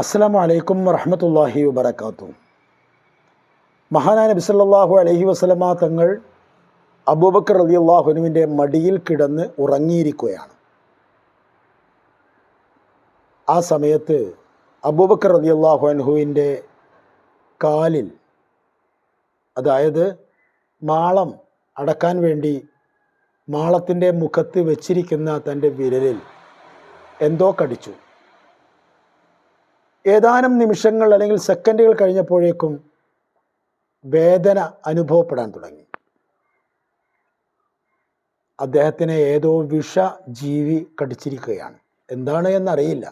അസ്സലാമു അലൈക്കും വറഹ്മത്തുള്ളാഹി വബറകാതുഹു. മഹാനായ നബി സല്ലല്ലാഹു അലൈഹി വസല്ലമ തങ്ങൾ അബൂബക്കർ റളിയല്ലാഹു അൻഹുവിൻ്റെ മടിയിൽ കിടന്ന് ഉറങ്ങിയിരിക്കുകയാണ്. ആ സമയത്ത് അബൂബക്കർ റളിയല്ലാഹു അൻഹുവിൻ്റെ കാലിൽ, അതായത് മാളം അടക്കാൻ വേണ്ടി മാളത്തിൻ്റെ മുഖത്ത് വെച്ചിരിക്കുന്ന തൻ്റെ വിരലിൽ എന്തോ കടിച്ചു. ഏതാനും നിമിഷങ്ങൾ അല്ലെങ്കിൽ സെക്കൻഡുകൾ കഴിഞ്ഞപ്പോഴേക്കും വേദന അനുഭവപ്പെടാൻ തുടങ്ങി. അദ്ദേഹത്തിനെ ഏതോ വിഷജീവി കടിച്ചിരിക്കുകയാണ്. എന്താണ് എന്നറിയില്ല.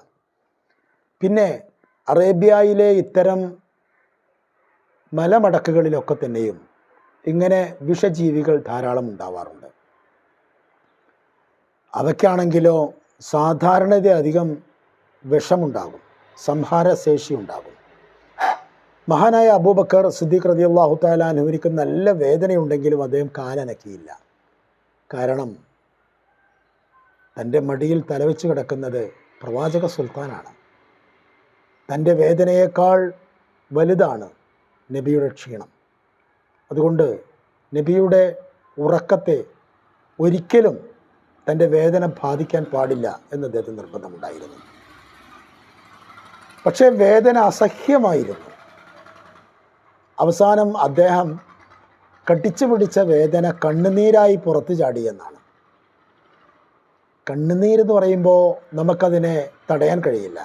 പിന്നെ അറേബ്യയിലെ ഇത്തരം മലമടക്കുകളിലൊക്കെ തന്നെയും ഇങ്ങനെ വിഷജീവികൾ ധാരാളം ഉണ്ടാവാറുണ്ട്. അവയ്ക്കാണെങ്കിലോ സാധാരണതയധികം വിഷമുണ്ടാകും, സംഹാരശേഷി ഉണ്ടാകും. മഹാനായ അബൂബക്കർ സിദ്ദീഖ് റളിയല്ലാഹു തആല അൻഹുവിന് നല്ല വേദനയുണ്ടെങ്കിലും അദ്ദേഹം കാലനക്കിയില്ല. കാരണം തൻ്റെ മടിയിൽ തലവെച്ച് കിടക്കുന്നത് പ്രവാചക സുൽത്താനാണ്. തൻ്റെ വേദനയേക്കാൾ വലുതാണ് നബിയുടെ ക്ഷീണം. അതുകൊണ്ട് നബിയുടെ ഉറക്കത്തെ ഒരിക്കലും തൻ്റെ വേദന ബാധിക്കാൻ പാടില്ല എന്ന് അദ്ദേഹത്തിന് നിർബന്ധമുണ്ടായിരുന്നു. പക്ഷേ വേദന അസഹ്യമായിരുന്നു. അവസാനം അദ്ദേഹം കടിച്ചു പിടിച്ച വേദന കണ്ണുനീരായി പുറത്തു ചാടിയെന്നാണ്. കണ്ണുനീരെന്ന് പറയുമ്പോൾ നമുക്കതിനെ തടയാൻ കഴിയില്ല.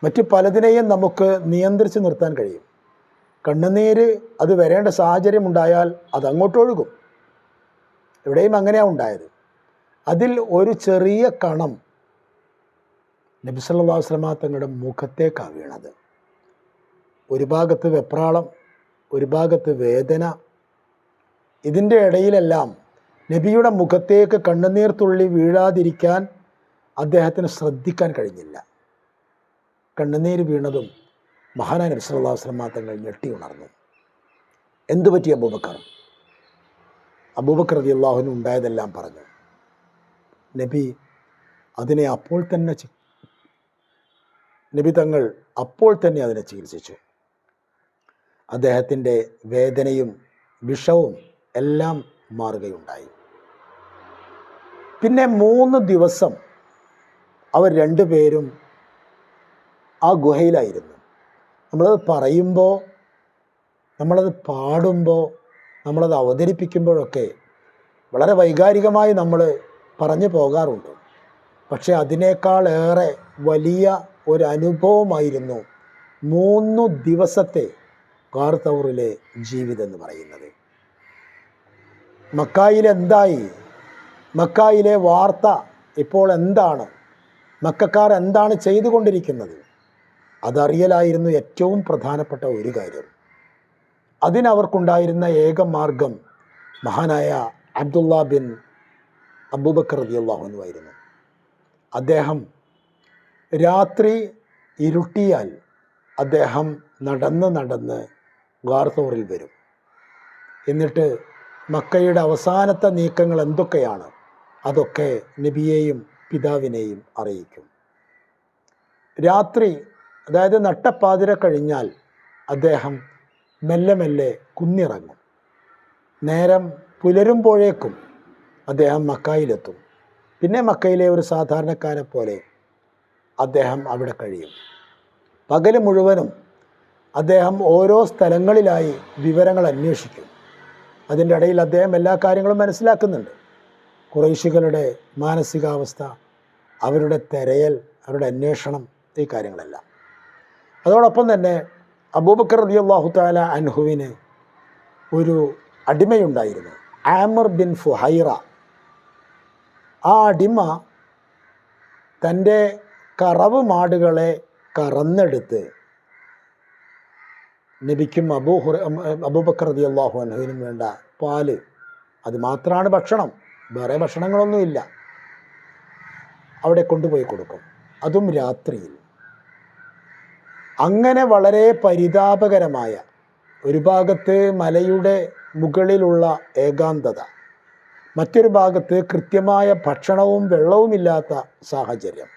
മറ്റു പലതിനെയും നമുക്ക് നിയന്ത്രിച്ച് നിർത്താൻ കഴിയും. കണ്ണുനീര് അത് വരേണ്ട സാഹചര്യം ഉണ്ടായാൽ അതങ്ങോട്ടൊഴുകും. ഇവിടെയും അങ്ങനെയാണ് ഉണ്ടായത്. അതിൽ ഒരു ചെറിയ കണം നബി സല്ലല്ലാഹു അലൈഹി വസല്ലമ തങ്ങളുടെ മുഖത്തേക്കാണ് വീണത്. ഒരു ഭാഗത്ത് വെപ്രാളം, ഒരു ഭാഗത്ത് വേദന. ഇതിൻ്റെ ഇടയിലെല്ലാം നബിയുടെ മുഖത്തേക്ക് കണ്ണുനീർ തുള്ളി വീഴാതിരിക്കാൻ അദ്ദേഹത്തിന് ശ്രദ്ധിക്കാൻ കഴിഞ്ഞില്ല. കണ്ണുനീര് വീണതും മഹാനായ നബി സല്ലല്ലാഹു അലൈഹി വസല്ലമ തങ്ങൾ ഞെട്ടി ഉണർന്നു. എന്തു പറ്റി അബൂബക്കർ? അബൂബക്കർ റളിയല്ലാഹു അൻഹു ഉണ്ടായതെല്ലാം പറഞ്ഞു. നബി അതിനെ നബി തങ്ങൾ അപ്പോൾ തന്നെ അതിനെ ചികിത്സിച്ചു. അദ്ദേഹത്തിൻ്റെ വേദനയും വിഷവും എല്ലാം മാറുകയുണ്ടായി. പിന്നെ 3 ദിവസം അവർ രണ്ടുപേരും ആ ഗുഹയിലായിരുന്നു. നമ്മളത് പറയുമ്പോൾ, നമ്മളത് പാടുമ്പോൾ, നമ്മളത് അവതരിപ്പിക്കുമ്പോഴൊക്കെ വളരെ വൈകാരികമായി നമ്മൾ പറഞ്ഞു പോകാറുണ്ട്. പക്ഷേ അതിനേക്കാളേറെ വലിയ ഒരു അനുഭവമായിരുന്നു 3 ദിവസത്തെ ഗാർ തൗറിലെ ജീവിതം എന്ന് പറയുന്നത്. മക്കായിലെന്തായി? മക്കായിലെ വാർത്ത ഇപ്പോൾ എന്താണ്? മക്കക്കാർ എന്താണ് ചെയ്തുകൊണ്ടിരിക്കുന്നത്? അതറിയലായിരുന്നു ഏറ്റവും പ്രധാനപ്പെട്ട ഒരു കാര്യം. അതിനവർക്കുണ്ടായിരുന്ന ഏക മാർഗം മഹാനായ അബ്ദുള്ള ബിൻ അബൂബക്കർ റളിയല്ലാഹു അൻഹു ആയിരുന്നു. അദ്ദേഹം രാത്രി ഇരുട്ടിയാൽ അദ്ദേഹം നടന്ന് ഗാർ തൗറിൽ വരും. എന്നിട്ട് മക്കയുടെ അവസാനത്തെ നീക്കങ്ങൾ എന്തൊക്കെയാണ് അതൊക്കെ നബിയെയും പിതാവിനെയും അറിയിക്കും. രാത്രി, അതായത് നട്ടപ്പാതിര കഴിഞ്ഞാൽ അദ്ദേഹം മെല്ലെ മെല്ലെ കുന്നിറങ്ങും. നേരം പുലരുമ്പോഴേക്കും അദ്ദേഹം മക്കായിലെത്തും. പിന്നെ മക്കയിലെ ഒരു സാധാരണക്കാരെ പോലെ അദ്ദേഹം അവിടെ കഴിയും. പകൽ മുഴുവനും അദ്ദേഹം ഓരോ സ്ഥലങ്ങളിലായി വിവരങ്ങൾ അന്വേഷിക്കും. അതിൻ്റെ ഇടയിൽ അദ്ദേഹം എല്ലാ കാര്യങ്ങളും മനസ്സിലാക്കുന്നുണ്ട്. ഖുറൈശികളുടെ മാനസികാവസ്ഥ, അവരുടെ തെരയൽ, അവരുടെ അന്വേഷണം, ഈ കാര്യങ്ങളെല്ലാം. അതോടൊപ്പം തന്നെ അബൂബക്കർ റളിയല്ലാഹു തആല അൻഹുവിന് ഒരു അടിമയുണ്ടായിരുന്നു, ആമിർ ബിൻ ഫുഹൈറ. ആ അടിമ തൻ്റെ കറവ് മാടുകളെ കറന്നെടുത്ത് നബിക്കും അബൂബക്കർ റളിയല്ലാഹു അൻഹുവിനും വേണ്ട പാല്, അത് മാത്രമാണ് ഭക്ഷണം, വേറെ ഭക്ഷണങ്ങളൊന്നുമില്ല, അവിടെ കൊണ്ടുപോയി കൊടുക്കും. അതും രാത്രിയിൽ. അങ്ങനെ വളരെ പരിതാപകരമായ, ഒരു ഭാഗത്ത് മലയുടെ മുകളിലുള്ള ഏകാന്തത, മറ്റൊരു ഭാഗത്ത് കൃത്യമായ ഭക്ഷണവും വെള്ളവുമില്ലാത്ത സാഹചര്യം.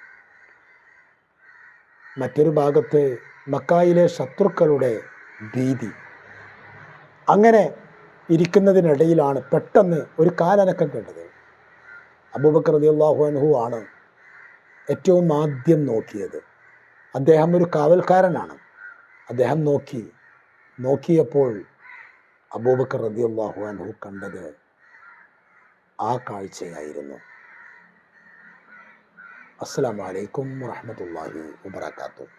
മറ്റൊരു ഭാഗത്ത് മക്കായിലെ ശത്രുക്കളുടെ ഭീതി. അങ്ങനെ ഇരിക്കുന്നതിനിടയിലാണ് പെട്ടെന്ന് ഒരു കാലനക്കം കണ്ടത്. അബൂബക്കർ റളിയല്ലാഹു അൻഹു ആണ് ഏറ്റവും ആദ്യം നോക്കിയത്. അദ്ദേഹം ഒരു കാവൽക്കാരനാണ്. അദ്ദേഹം നോക്കിയപ്പോൾ അബൂബക്കർ റളിയല്ലാഹു അൻഹു കണ്ടത് ആ കാഴ്ചയായിരുന്നു. അസ്സലാമു അലൈക്കും വറഹ്മത്തുള്ളാഹി വബറകാതുഹു.